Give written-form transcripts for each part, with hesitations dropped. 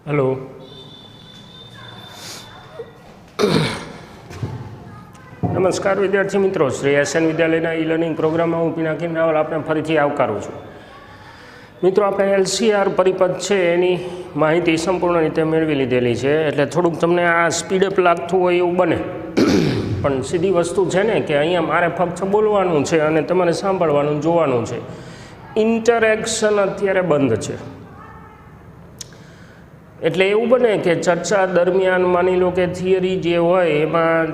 Hello नमस्कार विद्यार्थी मित्रों, श्री एसएन विद्यालयના ઈ લર્નિંગ પ્રોગ્રામમાં હું પિનાકીન રાવલ આપને ફરીથી આવકારું છું। મિત્રો, આપણે એલસીઆર પરિપથ છે એની માહિતી સંપૂર્ણ રીતે મેળવી લીધેલી છે, એટલે થોડુંક તમને આ સ્પીડઅપ લાગતું હોય એવું બને, પણ સીધી વસ્તુ છે ને કે અહીંયા મારે ફક્ત બોલવાનું છે અને તમારે સાંભળવાનું જોવાનું છે। ઇન્ટરેક્શન અત્યારે બંધ છે, એટલે એવું બને કે ચર્ચા દરમિયાન માની લો કે થિયરી જે હોય એમાં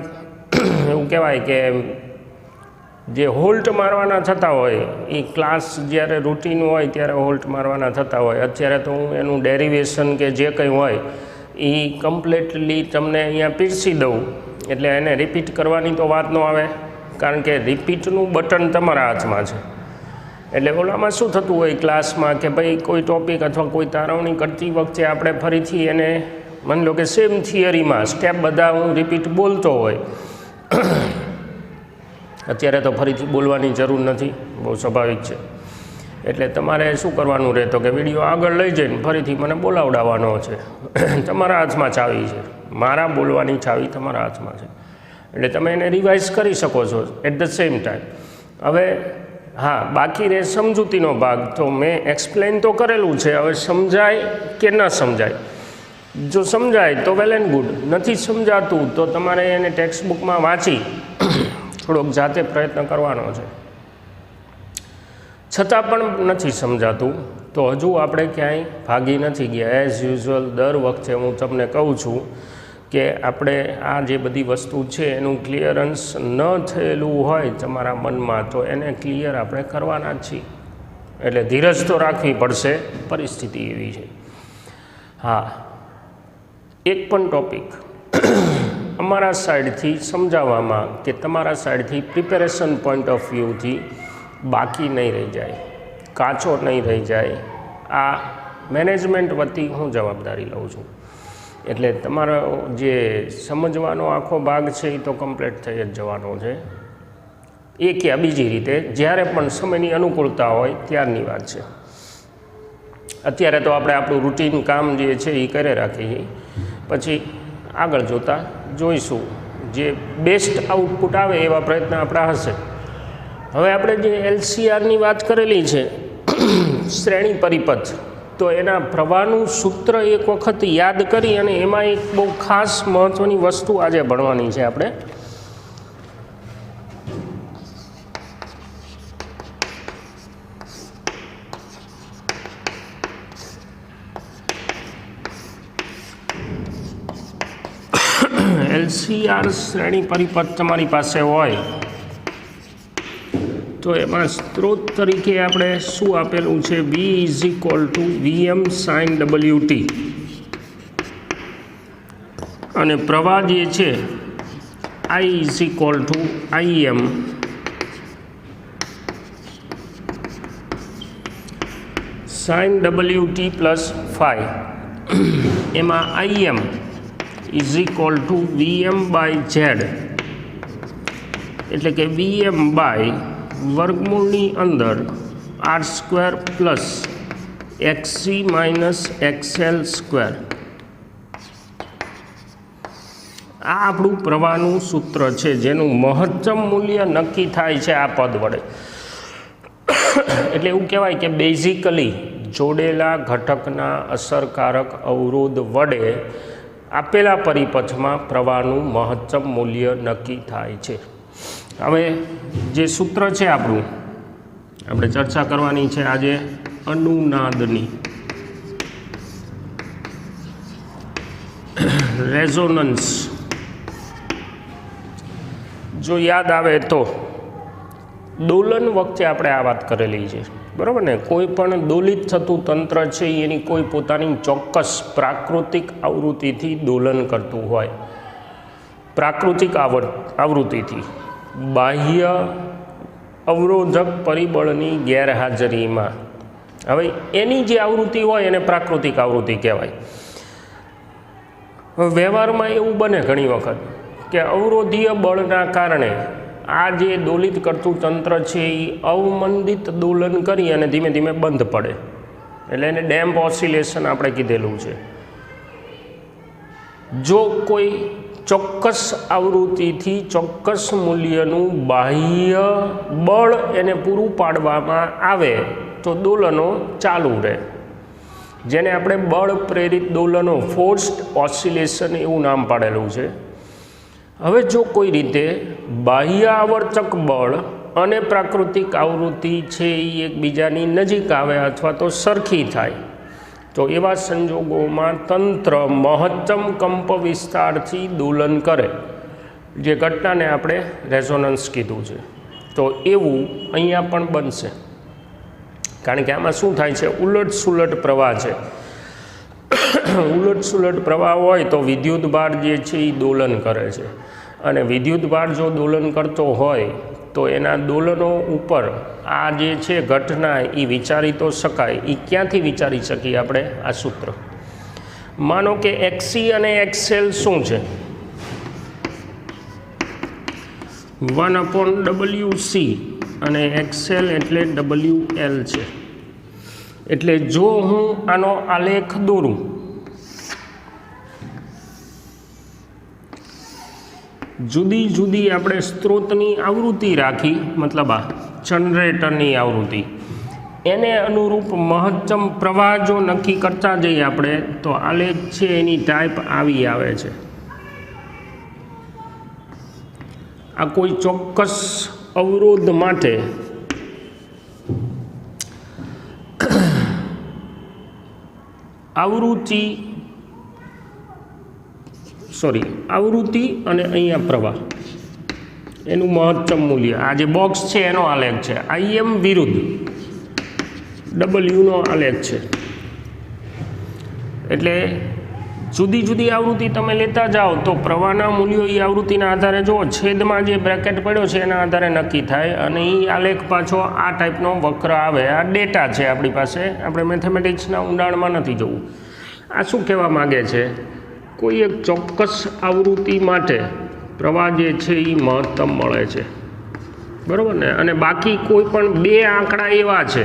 એવું કહેવાય કે જે હોલ્ટ મારવાના થતા હોય એ ક્લાસ જ્યારે રૂટીન હોય ત્યારે હોલ્ટ મારવાના થતા હોય। અત્યારે તો હું એનું ડેરિવેશન કે જે કંઈ હોય એ કમ્પ્લીટલી તમને અહીંયા પીરસી દઉં, એટલે એને રિપીટ કરવાની તો વાત ન આવે, કારણ કે રિપીટનું બટન તમારા હાથમાં છે। એટલે ઓલામાં શું થતું હોય ક્લાસમાં કે ભાઈ કોઈ ટૉપિક અથવા કોઈ તારવણી કરતી વખતે આપણે ફરીથી એને માની લો કે સેમ થિયરીમાં સ્ટેપ બધા હું રિપીટ બોલતો હોય, અત્યારે તો ફરીથી બોલવાની જરૂર નથી, બહુ સ્વાભાવિક છે। એટલે તમારે શું કરવાનું રહે તો કે વિડીયો આગળ લઈ જઈને ફરીથી મને બોલાવડાવવાનો છે। તમારા હાથમાં ચાવી છે, મારા બોલવાની ચાવી તમારા હાથમાં છે, એટલે તમે એને રિવાઇઝ કરી શકો છો એટ ધ સેમ ટાઈમ। હવે હા, બાકી રહે સમજૂતીનો ભાગ, તો મેં એક્સપ્લેન તો કરેલું છે, હવે સમજાય કે ન સમજાય। જો સમજાય તો વેલ એન્ડ ગુડ, નથી સમજાતું તો તમારે એને ટેક્સ્ટ બુકમાં વાંચી થોડોક જાતે પ્રયત્ન કરવાનો છે। છતાં પણ નથી સમજાતું તો હજુ આપણે ક્યાંય ભાગી નથી ગયા। એઝ યુઝ્યુઅલ દર વખતે હું તમને કહું છું કે આપણે આ જે બધી વસ્તુ છે એનું ક્લિયરન્સ ન થયેલું હોય તમારા મનમાં તો એને ક્લિયર આપણે કરવાના જ છીએ, એટલે ધીરજ તો રાખવી પડશે, પરિસ્થિતિ એવી છે। હા, એક પણ ટૉપિક અમારા સાઈડથી સમજાવવામાં કે તમારા સાઈડથી પ્રિપેરેશન પોઈન્ટ ઓફ વ્યૂથી બાકી નહીં રહી જાય, કાચો નહીં રહી જાય, આ મેનેજમેન્ટ વતી હું જવાબદારી લઉં છું। એટલે તમારો જે સમજવાનો આખો ભાગ છે એ તો કમ્પ્લીટ થઈ જ જવાનો છે, એક યા બીજી રીતે જ્યારે પણ સમયની અનુકૂળતા હોય ત્યારની વાત છે। અત્યારે તો આપણે આપણું રૂટીન કામ જે છે એ કરે રાખીએ, પછી આગળ જોતાં જોઈશું, જે બેસ્ટ આઉટપુટ આવે એવા પ્રયત્ન આપણા હશે। હવે આપણે જે એલસીઆરની વાત કરેલી છે શ્રેણી પરિપથ, તો એના પ્રવાહનું સૂત્ર એક વખત યાદ કરી અને એમાં એક બહુ ખાસ મહત્ત્વની વસ્તુ આજે ભણવાની છે આપણે। એલસીઆર શ્રેણી પરિપથ તમારી પાસે હોય તો એમાં સ્ત્રોત તરીકે આપણે શું આપેલું છે, V = VM sin WT, અને પ્રવાહ જે છે I = IM sin WT + phi। એમાં IM = VM/Z, એટલે કે VM/વર્ગમૂળની અંદર R² + XC - XL²। આ આપણું પ્રવાહનું સૂત્ર છે, જેનું મહત્તમ મૂલ્ય નક્કી થાય છે આ પદ વડે। એટલે એવું કહેવાય કે બેઝિકલી જોડેલા ઘટકના અસરકારક અવરોધ વડે આપેલા પરિપથમાં પ્રવાહનું મહત્તમ મૂલ્ય નક્કી થાય છે। હવે જે સૂત્ર છે આપણું, આપણે ચર્ચા કરવાની છે આજે અનુનાદની, રેઝોનન્સ। જો યાદ આવે તો દોલન વખતે આપણે આ વાત કરેલી છે, બરાબર ને? કોઈ પણ દોલિત થતું તંત્ર છે એની કોઈ પોતાની ચોક્કસ પ્રાકૃતિક આવૃત્તિથી દોલન કરતું હોય, પ્રાકૃતિક આવૃત્તિથી બાહ્ય અવરોધક પરિબળની ગેરહાજરીમાં। હવે એની જે આવૃત્તિ હોય એને પ્રાકૃતિક આવૃત્તિ કહેવાય। વ્યવહારમાં એવું બને ઘણી વખત કે અવરોધીય બળના કારણે આ જે દોલિત કરતું તંત્ર છે એ અવમંદિત દોલન કરી અને ધીમે ધીમે બંધ પડે, એટલે એને ડેમ્પ ઓસિલેશન આપણે કીધેલું છે। જો કોઈ ચોક્કસ આવૃત્તિથી ચોક્કસ મૂલ્યનું બાહ્ય બળ એને પૂરું પાડવામાં આવે તો દોલનો ચાલુ રહે, જેને આપણે બળ પ્રેરિત દોલનો ફોર્સ્ડ ઓસિલેશન એવું નામ પાડેલું છે. હવે જો કોઈ રીતે બાહ્ય આવર્તક બળ અને પ્રાકૃતિક આવૃત્તિ છે એ એકબીજાની નજીક આવે અથવા તો સરખી થાય તો એવા સંજોગોમાં તંત્ર મહત્તમ કંપ વિસ્તારથી દોલન કરે, જે ઘટનાને આપણે રેઝોનન્સ કીધું છે. તો એવું અહીંયા પણ બનશે, કારણ કે આમાં શું થાય છે, ઉલટ સુલટ પ્રવાહ છે. ઉલટ સુલટ પ્રવાહ હોય તો વિદ્યુત ભાર જે છે એ દોલન કરે છે, અને વિદ્યુત ભાર જો દોલન કરતો હોય તો એના દોલનો ઉપર આ જે છે ઘટના એ વિચારી તો શકાય. એ ક્યાંથી વિચારી શકીએ આપણે? આ સૂત્ર. માનો કે XC અને XL શું છે? 1/WC અને XL એટલે WL છે. એટલે જો હું આનો આલેખ દોરું, જુદી જુદી આપણે સ્ત્રોતની આવૃત્તિ રાખી, મતલબ આ જનરેટરની આવૃત્તિ, એને અનુરૂપ મહત્તમ પ્રવાહ જો નક્કી કરતા જઈએ આપણે તો આલેખ છે એની ટાઈપ આવી આવે છે. આ કોઈ ચોક્કસ અવરોધ માટે આવૃત્તિ અને અહીંયા પ્રવાહ એનું મહત્તમ મૂલ્ય, આ જે બોક્સ છે એનો આલેખ છે. IM વિરુદ્ધ W નો આલેખ છે. એટલે જુદી જુદી આવૃત્તિ તમે લેતા જાઓ તો પ્રવાહના મૂલ્યો એ આવૃત્તિના આધારે જો છેદમાં જે બ્રેકેટ પડ્યો છે એના આધારે નક્કી થાય, અને એ આલેખ પાછો આ ટાઈપનો વક્ર આવે. આ ડેટા છે આપણી પાસે, આપણે મેથેમેટિક્સના ઊંડાણમાં નથી જવું. આ શું કહેવા માગે છે? કોઈ એક ચોક્કસ આવૃત્તિ માટે પ્રવાહ જે છે એ મહત્તમ મળે છે, બરાબર ને? અને બાકી કોઈ પણ બે આંકડા એવા છે,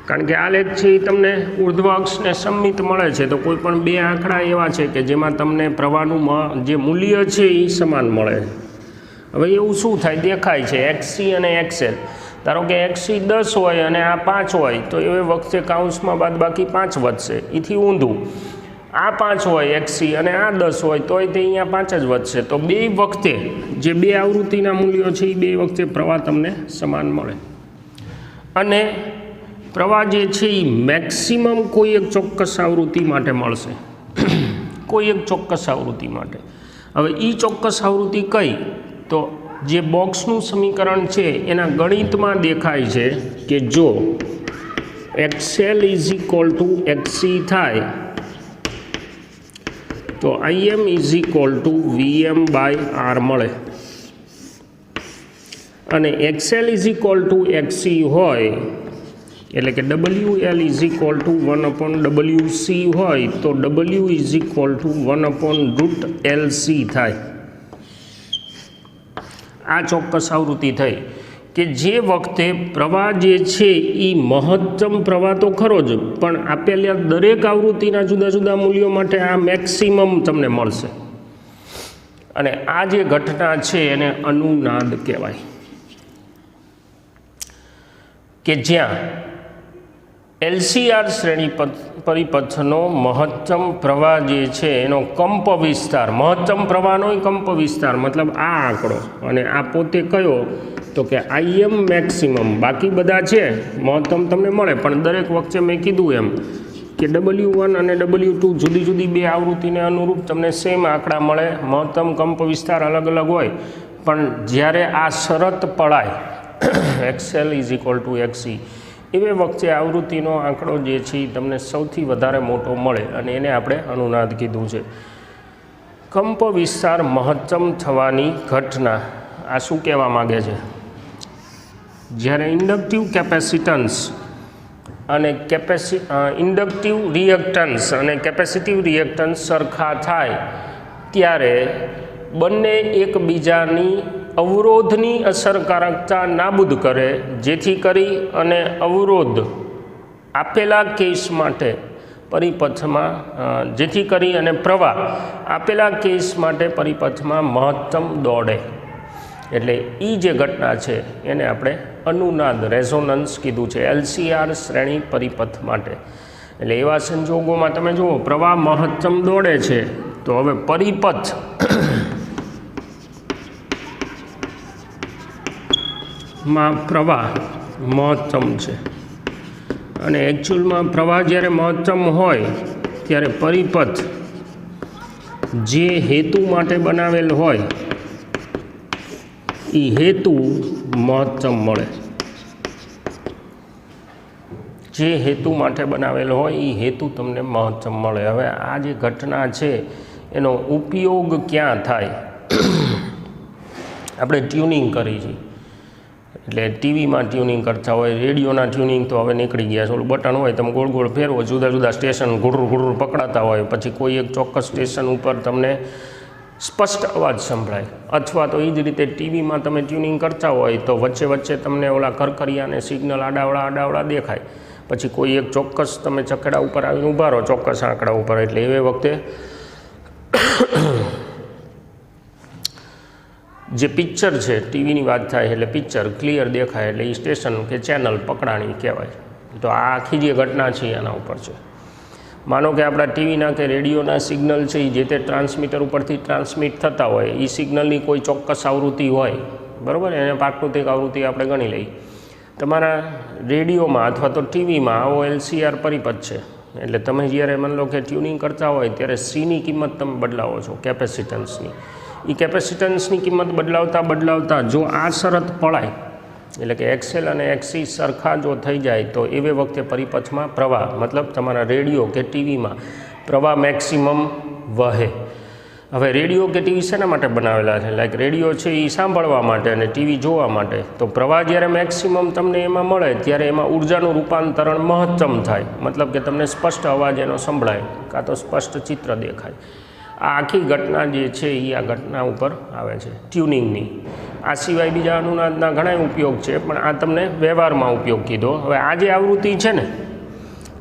કારણ કે આલેખ છે એ તમને ઉર્ધ્વ અક્ષને સમમિત મળે છે, તો કોઈ પણ બે આંકડા એવા છે કે જેમાં તમને પ્રવાહનું જે મૂલ્ય છે એ સમાન મળે. હવે એવું શું થાય દેખાય છે XC અને XL. ધારો કે XC 10 હોય અને આ 5 હોય તો એ વખતે કાઉન્સમાં બાદ બાકી 5 વધશે. એથી ઊંધું આ 5 હોય XC અને આ 10 હોય તો તે અહીંયા 5 જ વધશે. તો બે વખતે જે બે આવૃત્તિના મૂલ્યો છે એ બે વખતે પ્રવાહ તમને સમાન મળે. અને પ્રવાહ જે છે એ મેક્સિમમ કોઈ એક ચોક્કસ આવૃત્તિ માટે મળશે, કોઈ એક ચોક્કસ આવૃત્તિ માટે. હવે એ ચોક્કસ આવૃત્તિ કઈ? તો જે બોક્સનું સમીકરણ છે એના ગણિતમાં દેખાય છે કે જો XL = XC થાય તો IM = VM/R મળે, અને XL = XC હોય એટલે કે WL = 1/WC હોય તો W = 1/√LC થાય. આ ચોક્કસ આવૃત્તિ થઈ કે જે વખતે પ્રવાહ જે છે એ મહત્તમ પ્રવાહ તો ખરો જ, પણ આપેલા દરેક આવૃત્તિના જુદા જુદા મૂલ્યો માટે આ મેક્સિમમ તમને મળશે. અને આ જે ઘટના છે એને અનુનાદ કહેવાય, કે જ્યાં LCR શ્રેણી પરિપથનો મહત્તમ પ્રવાહ જે છે એનો કંપ વિસ્તાર, મહત્તમ પ્રવાહનો કંપ વિસ્તાર મતલબ આ આંકડો, અને આ પોતે કયો? તો કે IM મેક્સિમમ. બાકી બધા છે મહત્તમ તમને મળે, પણ દરેક વખતે મેં કીધું એમ કે W1 અને W2 જુદી જુદી બે આવૃત્તિને અનુરૂપ તમને સેમ આંકડા મળે. મહત્તમ કંપ વિસ્તાર અલગ અલગ હોય, પણ જ્યારે આ શરત પડાય XL = XC એવે વખતે આવૃત્તિનો આંકડો જે છે એ તમને સૌથી વધારે મોટો મળે, અને એને આપણે અનુનાદ કીધું છે. કંપ વિસ્તાર મહત્તમ થવાની ઘટના આ શું કહેવા માગે છે? જ્યારે ઇન્ડક્ટિવ કેપેસિટન્સ અને ઇન્ડક્ટિવ રિએક્ટન્સ અને કેપેસિટિવ રિએક્ટન્સ સરખા થાય ત્યારે બંને એકબીજાની અવરોધની અસરકારકતા નાબૂદ કરે, જેથી કરી અને અવરોધ આપેલા કેસ માટે પરિપથમાં જેથી કરી અને પ્રવાહ આપેલા કેસ માટે પરિપથમાં મહત્તમ દોડે, એટલે એ જે ઘટના છે એને આપણે અનુનાદ રેઝોનન્સ કીધું છે LCR શ્રેણી પરિપથ માટે. એટલે એવા સંજોગોમાં તમે જુઓ પ્રવાહ મહત્તમ દોડે છે, તો હવે પરિપથ માં પ્રવાહ મહત્તમ છે અને એકચ્યુઅલમાં પ્રવાહ જ્યારે મહત્તમ હોય ત્યારે પરિપથ જે હેતુ માટે બનાવેલ હોય એ હેતુ મહત્તમ મળે. જે હેતુ માટે બનાવેલો હોય એ હેતુ તમને મહત્તમ મળે. હવે આ જે ઘટના છે એનો ઉપયોગ ક્યાં થાય? આપણે ટ્યુનિંગ કરી છે, એટલે ટીવીમાં ટ્યુનિંગ કરતા હોય, રેડિયોના ટ્યુનિંગ તો હવે નીકળી ગયા છે. ઓલું બટન હોય તમે ગોળ ગોળ ફેરવો, જુદા જુદા સ્ટેશન ઘુડરું ઘુડરું પકડાતા હોય, પછી કોઈ એક ચોક્કસ સ્ટેશન ઉપર તમને સ્પષ્ટ અવાજ સંભળાય. અથવા તો એ જ રીતે ટીવીમાં તમે ટ્યુનિંગ કરતા હોય તો વચ્ચે વચ્ચે તમને ઓલા કરકરિયાને સિગ્નલ આડાવડા દેખાય. પછી કોઈ એક ચોક્કસ તમે ચકડા ઉપર આવીને ઊભા રહો ચોક્કસ આંકડા ઉપર, એટલે એ વખતે જે પિક્ચર છે ટીવીની વાત થાય એટલે પિક્ચર ક્લિયર દેખાય, એટલે એ સ્ટેશન કે ચેનલ પકડાણી કહેવાય. તો આ આખી જે ઘટના છે એના ઉપર છે. માનો કે આપણા ટીવીના કે રેડિયોના સિગ્નલ છે એ જે તે ટ્રાન્સમીટર ઉપરથી ટ્રાન્સમિટ થતા હોય, એ સિગ્નલની કોઈ ચોક્કસ આવૃત્તિ હોય, બરાબર, એને પ્રાકૃતિક આવૃત્તિ આપણે ગણી લઈએ. તમારા રેડિયોમાં અથવા તો ટીવીમાં આવો LCR પરિપથ છે, એટલે તમે જ્યારે માની લો કે ટ્યુનિંગ કરતા હોય ત્યારે Cની કિંમત તમે બદલાવો છો, કેપેસિટન્સની. એ કેપેસિટન્સની કિંમત બદલાવતા જો આ શરત પળાય, એટલે કે XL અને XC સરખા જો થઈ જાય તો એવે વખતે પરિપથમાં પ્રવાહ, મતલબ તમારા રેડિયો કે ટીવીમાં પ્રવાહ મેક્સિમમ વહે. હવે રેડિયો કે ટીવી શેના માટે બનાવેલા છે? લાઈક રેડિયો છે એ સાંભળવા માટે અને ટીવી જોવા માટે. તો પ્રવાહ જ્યારે મેક્સિમમ તમને એમાં મળે ત્યારે એમાં ઉર્જાનું રૂપાંતરણ મહત્તમ થાય, મતલબ કે તમને સ્પષ્ટ અવાજ એનો સંભળાય કાં તો સ્પષ્ટ ચિત્ર દેખાય. આ આખી ઘટના જે છે એ આ ઘટના ઉપર આવે છે ટ્યુનિંગની. આ સિવાય બીજા અનુનાદના ઘણા ઉપયોગ છે, પણ આ તમને વ્યવહારમાં ઉપયોગ કીધો. હવે આ જે આવૃત્તિ છે ને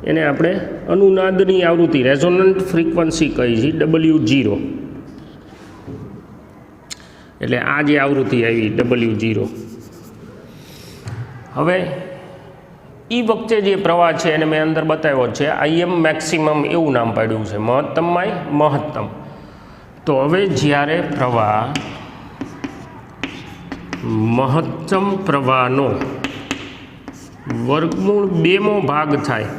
એને આપણે અનુનાદની આવૃત્તિ રેઝોનન્ટ ફ્રીક્વન્સી કહી છે, W0. એટલે આ જે આવૃત્તિ આવી W0. હવે એ વખતે જે પ્રવાહ છે એને મેં અંદર બતાવ્યો છે IM મેક્સિમમ એવું નામ પાડ્યું છે, મહત્તમમાંય મહત્તમ. તો હવે જ્યારે પ્રવાહ મહત્તમ પ્રવાહનો વર્ગમૂળ 2મો ભાગ થાય,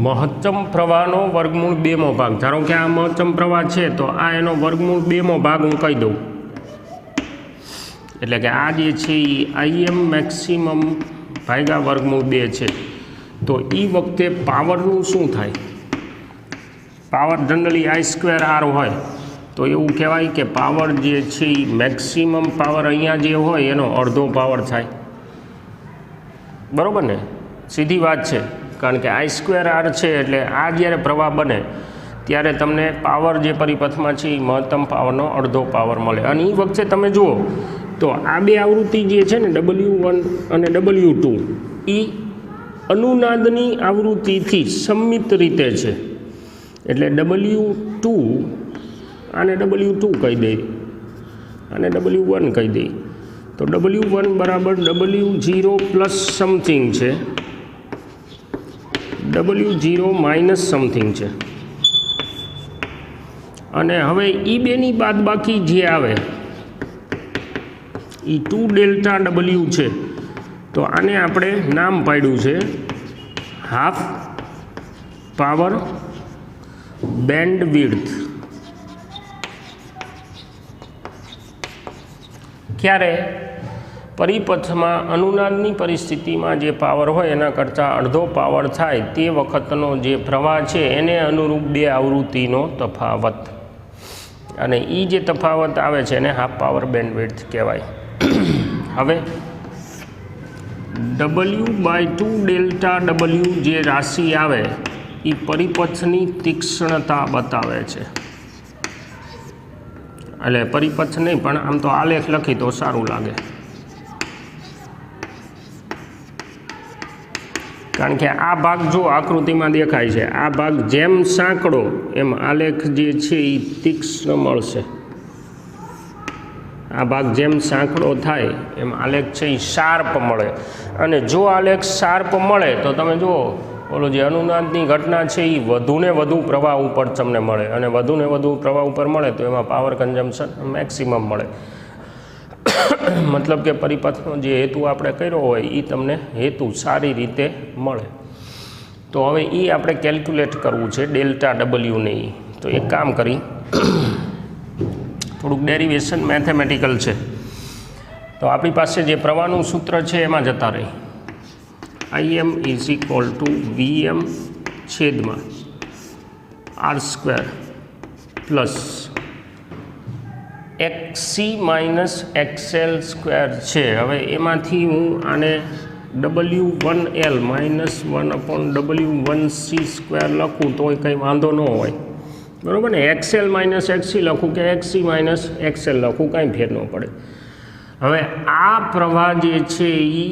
મહત્તમ પ્રવાહનો વર્ગમૂળ 2મો ભાગ, ધારો કે આ મહત્તમ પ્રવાહ છે તો આ એનો વર્ગમૂળ 2મો ભાગ હું કહી દઉં, એટલે કે આ જે છે એ IM મેક્સિમમ ભાગ્યા વર્ગમૂળ 2 છે. તો એ વખતે પાવરનું શું થાય? પાવર જનરલી I²R હોય તો એવું કહેવાય કે પાવર જે છે એ મેક્સિમમ પાવર અહીંયા જે હોય એનો અડધો પાવર થાય, બરાબર ને? સીધી વાત છે, કારણ કે I²R છે એટલે આ જ્યારે પ્રવાહ બને ત્યારે તમને પાવર જે પરિપથમાં છે એ મહત્તમ પાવરનો અડધો પાવર મળે. અને એ વખતે તમે જુઓ તો આ બે આવૃત્તિ જે છે ને W1 અને W2 એ અનુનાદની આવૃત્તિથી સંમિત રીતે છે. એટલે W2 આને W2 કહી દઈએ અને W1 કહી દઈએ, તો W1 બરાબર W0 પ્લસ સમથિંગ છે, W0 માઇનસ સમથિંગ છે. અને હવે એ બેની બાદબાકી જે આવે એ 2ΔW છે, તો આને આપણે નામ પાડ્યું છે હાફ પાવર બેન્ડવિડ્થ. ક્યારે? પરિપથમાં અનુનાદની પરિસ્થિતિમાં જે પાવર હોય એના કરતાં અડધો પાવર થાય તે વખતનો જે પ્રવાહ છે એને અનુરૂપ બે આવૃત્તિનો તફાવત, અને એ જે તફાવત આવે છે એને હાફ પાવર બેન્ડવિડ્થ કહેવાય. હવે W/2ΔW જે રાશિ આવે એ પરિપથની તીક્ષ્ણતા બતાવે છે. એટલે પરિપથ નહીં પણ આમ તો આલેખ લખી તો સારું લાગે. કારણ કે આ ભાગ જો આકૃતિમાં દેખાય છે, આ ભાગ જેમ સાંકડો એમ આલેખ જે છે એ તીક્ષ્ણ મળશે. આ ભાગ જેમ સાંકડો થાય એમ આલેખ છે એ શાર્પ મળે. અને જો આલેખ શાર્પ મળે તો તમે જુઓ ઓલો જે અનુનાદની ઘટના છે એ વધુને વધુ પ્રવાહ ઉપર તમને મળે, અને વધુને વધુ પ્રવાહ ઉપર મળે તો એમાં પાવર કન્ઝમ્પશન મેક્સિમમ મળે. મતલબ કે પરિપથનો જે હેતુ આપણે કર્યો હોય એ તમને હેતુ સારી રીતે મળે. તો હવે એ આપણે કેલ્ક્યુલેટ કરવું છે ડેલ્ટા ડબલ્યુને. તો એક કામ કરી, થોડુંક ડેરિવેશન મેથેમેટિકલ છે, તો આપણી પાસે જે પ્રવાહનું સૂત્ર છે એમાં જતા રહી. IM is equal to VM છેદમાં R² plus XC minus XL² છે. હવે એમાંથી હું આને W1L માઇનસ 1/W1C² લખું તો કંઈ વાંધો ન હોય, બરાબર ને. XL માઇનસ XC લખું કે XC માઇનસ XL લખું, કાંઈ ફેર ન પડે. હવે આ પ્રવાહ જે છે એ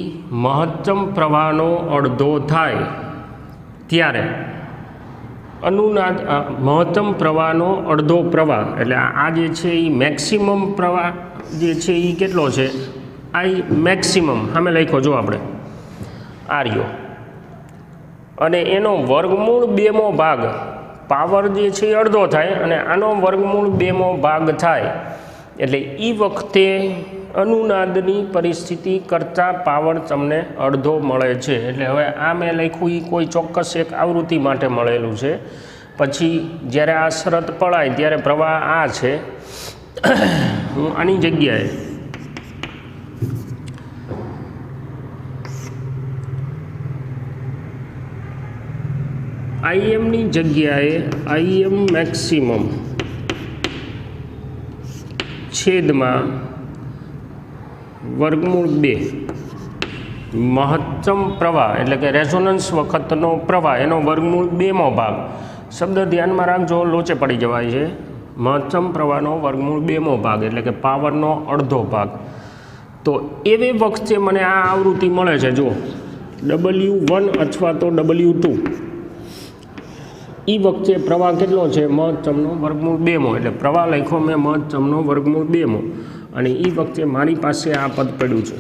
મહત્તમ પ્રવાહનો અડધો થાય ત્યારે અનુનાદ મહત્તમ પ્રવાહનો અડધો પ્રવાહ એટલે આ જે છે એ મેક્સિમમ પ્રવાહ જે છે એ કેટલો છે, આ મેક્સિમમ સામે લખ્યો જો આપણે આર્યો, અને એનો વર્ગમૂળ 2મો ભાગ પાવર જે છે એ અડધો થાય અને આનો વર્ગમૂળ 2મો ભાગ થાય. એટલે એ વખતે અનુનાદની પરિસ્થિતિ કરતાં પાવર તમને અડધો મળે છે. એટલે હવે આ મેં લખ્યું એ કોઈ ચોક્કસ એક આવૃત્તિ માટે મળેલું છે. પછી જ્યારે આ શરત પડાય ત્યારે પ્રવાહ આ છે. હું આની જગ્યાએ IMની જગ્યાએ IM મેક્સિમમ છેદમાં વર્ગમૂળ 2 મહત્તમ પ્રવાહ એટલે કે રેઝોનન્સ વખતનો પ્રવાહ એનો વર્ગમૂળ 2મો ભાગ. શબ્દ ધ્યાનમાં રાખજો, લોચે પડી જવાય છે. મહત્તમ પ્રવાહનો વર્ગમૂળ 2મો ભાગ એટલે કે પાવરનો અડધો ભાગ. તો એવી વખતે મને આ આવૃત્તિ મળે છે જો W1 અથવા તો W2. એ વખતે પ્રવાહ કેટલો છે, મહત્તમનો વર્ગમૂળ 2મો. એટલે પ્રવાહ લખ્યો મેં મહત્તમનો વર્ગમૂળ 2મો, અને એ વખતે મારી પાસે આ પદ પડ્યું છે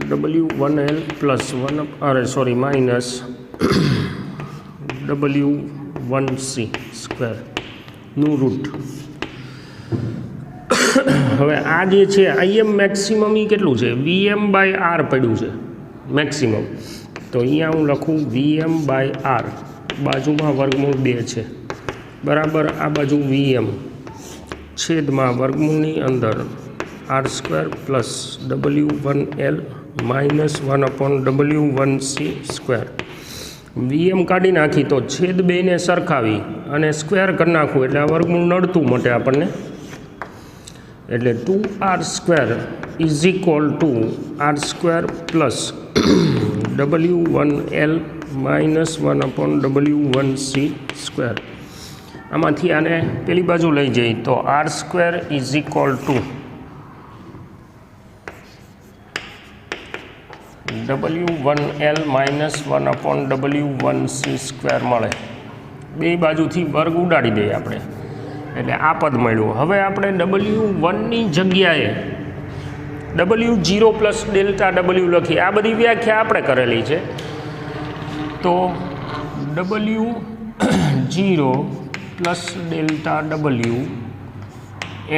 W1L પ્લસ માઇનસ W1C² નું રૂટ. હવે આ જે છે IM મેક્સિમમ એ કેટલું છે, VM/R પડ્યું છે મેક્સિમમ. તો અહીંયા હું લખું VM/R, બાજુમાં વર્ગમૂળ 2 છે બરાબર, આ બાજુ VM છેદમાં વર્ગમૂળની અંદર R² plus W1L minus 1/W1C². VM કાઢી નાખી તો છેદ 2ને સરખાવી અને સ્ક્વેર કરી નાખવું એટલે આ વર્ગમૂળ નડતું મટે આપણને. એટલે 2R² is equal to R² plus W1L minus 1/W1C². આમાંથી આને પેલી બાજુ લઈ જઈએ તો R² is equal to W1L minus 1/W1C² મળે. બે બાજુથી વર્ગ ઉડાડી દઈએ આપણે એટલે આ પદ મળ્યું. હવે આપણે W1ની જગ્યાએ W0 પ્લસ ડેલ્ટા W લખીએ. આ બધી વ્યાખ્યા આપણે કરેલી છે. તો W0 પ્લસ ડેલ્ટા W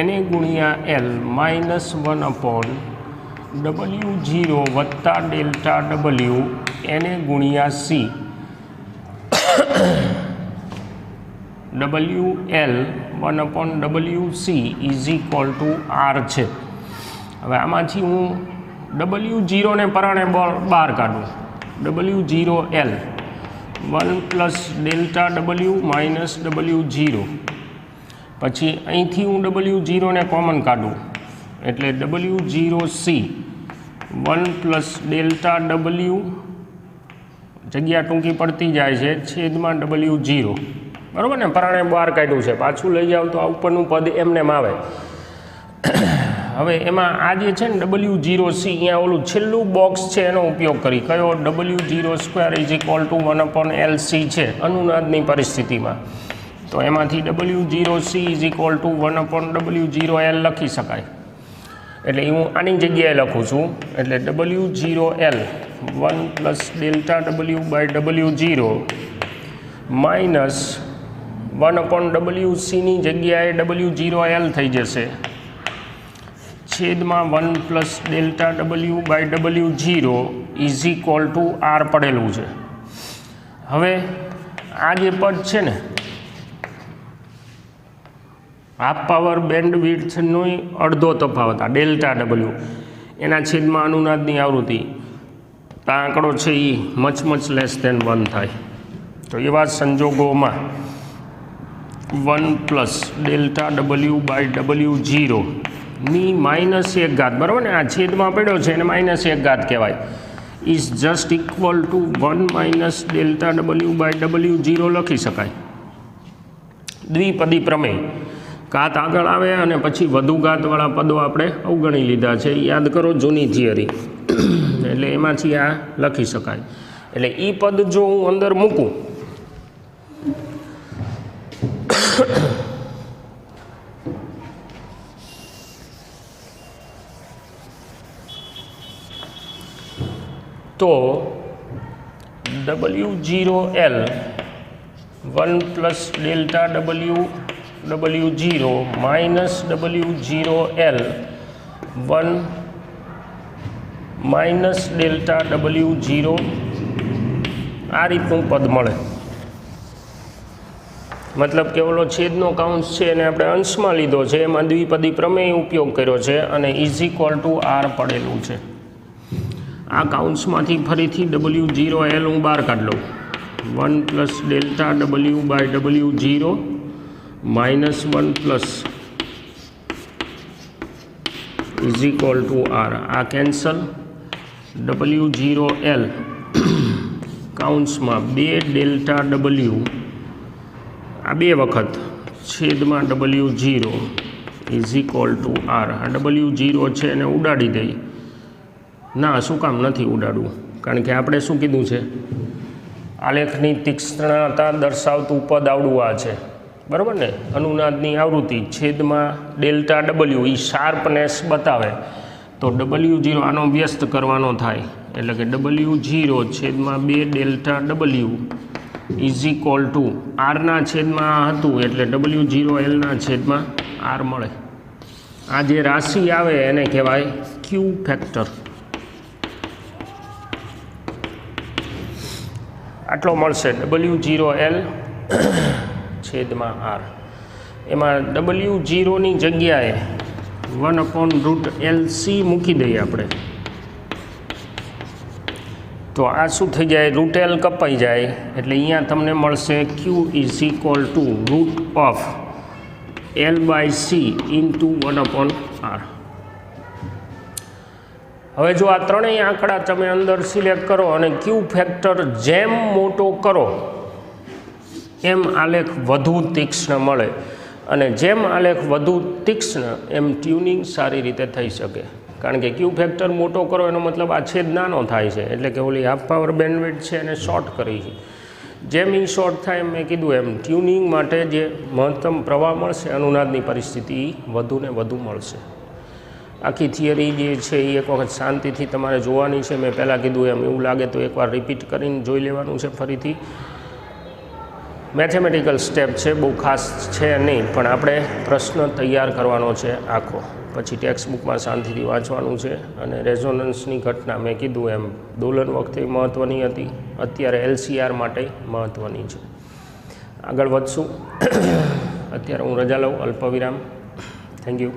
એને ગુણ્યા L માઇનસ 1/W0 વત્તા ડેલ્ટા W એને ગુણ્યા C WL 1/WC is equal to R છે. હવે આમાંથી હું W0ને પરાણે બહાર કાઢું. W0L 1 plus delta W minus W0. પછી અહીંથી હું W0ને કોમન કાઢું એટલે W0C 1 પ્લસ ડેલ્ટા W જગ્યા ટૂંકી પડતી જાય છે છેદમાં W0 બરાબર ને, પરાણે બહાર કાઢ્યું છે. પાછું લઈ જાવ તો આ ઉપરનું પદ એમને આવે. હવે એમાં આ જે છે ને W0C અહીંયા ઓલું છેલ્લું બોક્સ છે એનો ઉપયોગ કરી કયો W0² = 1/LC છે અનુનાદની પરિસ્થિતિમાં, તો એમાંથી W0C = 1/W0L લખી શકાય. એટલે હું આની જગ્યાએ લખું છું. એટલે W0L 1 + ΔW/W0 માઇનસ 1/WC ની જગ્યાએ W0L થઈ જશે છેદમાં 1 + ΔW/W0 = R પડેલું છે. હવે આ જે પદ છે ને હાફ પાવર બેન્ડવિડ્થનો અડધો તફાવત આ ΔW એના છેદમાં અનુનાદની આવૃત્તિ આ આંકડો છે એ મચ <1 થાય. તો એવા સંજોગોમાં 1 + ΔW/W0 ની -1 બરાબર ને, આ છેદમાં પડ્યો છે એને -1 કહેવાય, is just equal to 1 - ΔW/W0 લખી શકાય. દ્વિપદી પ્રમેય, ઘાત આગળ આવે અને પછી વધુ ઘાતવાળા પદો આપણે અવગણી લીધા છે, યાદ કરો જૂની થિયરી. એટલે એમાંથી આ લખી શકાય. એટલે એ પદ જો હું અંદર મૂકું તો W0L 1 + ΔW/W0 minus W0L 1 - ΔW0 આ રીતનું પદ મળે. મતલબ કે ઓલો છેદનો કાઉન્સ છે એને આપણે અંશમાં લીધો છે, એમાં દ્વિપદી પ્રમેય ઉપયોગ કર્યો છે અને = R પડેલું છે. આ કાઉન્સમાંથી ફરીથી W0L હું બહાર કાઢ લઉં. 1 + ΔW/W0 માઇનસ 1 = R. આ કેન્સલ. W0L કાઉન્સમાં 2 ΔW આ 2 વખત છેદમાં W0 = R. આ W0 છે એને ઉડાડી દઈ. ના, શું કામ નથી ઉડાડવું? કારણ કે આપણે શું કીધું છે, આલેખની તીક્ષ્ણતા દર્શાવતું પદ આવડું આ છે, બરાબર ને, અનુનાદની આવૃત્તિ છેદમાં ΔW એ શાર્પનેસ બતાવે, તો W0 આનો વ્યસ્ત કરવાનો થાય, એટલે કે W0 છેદમાં 2 ΔW = R ના છેદમાં હતું એટલે W0L ના છેદમાં R મળે. આ જે રાશિ આવે એને કહેવાય ક્યુ ફેક્ટર. આટલો મળશે W0L છેદમાં R. એમાં W0 ની જગ્યાએ 1/√LC મૂકી દઈએ આપણે, તો આ શું થઈ જાય, √L કપાઈ જાય, એટલે અહીંયા તમને મળશે Q = √L/C × 1/R. હવે જો આ ત્રણેય આંકડા તમે અંદર સિલેક્ટ કરો અને ક્યુ ફેક્ટર જેમ મોટો કરો એમ આલેખ વધુ તીક્ષ્ણ મળે, અને જેમ આલેખ વધુ તીક્ષ્ણ એમ ટ્યુનિંગ સારી રીતે થઈ શકે. કારણ કે ક્યુ ફેક્ટર મોટો કરો એનો મતલબ આ છેદ નાનો થાય છે, એટલે કે ઓલી હાફ પાવર બેન્ડવિડ્થ છે એને શોર્ટ કરી છે. જેમ એ શોર્ટ થાય એમ મેં કીધું એમ ટ્યુનિંગ માટે જે મહત્તમ પ્રવાહ મળશે અનુનાદની પરિસ્થિતિ વધુ ને વધુ મળશે. આખી થિયરી જે છે એ એક વખત શાંતિથી તમારે જોવાની છે. મેં પહેલાં કીધું એમ એવું લાગે તો એકવાર રિપીટ કરીને જોઈ લેવાનું છે ફરીથી. મેથેમેટિકલ સ્ટેપ છે, બહુ ખાસ છે નહીં, પણ આપણે પ્રશ્ન તૈયાર કરવાનો છે આખો, પછી ટેક્સ્ટ બુકમાં શાંતિથી વાંચવાનું છે. અને રેઝોનન્સની ઘટના મેં કીધું એમ દોલન વખતે મહત્ત્વની હતી, અત્યારે LCR માટે મહત્ત્વની છે. આગળ વધશું. અત્યારે હું રજા લઉં, અલ્પવિરામ. Thank you.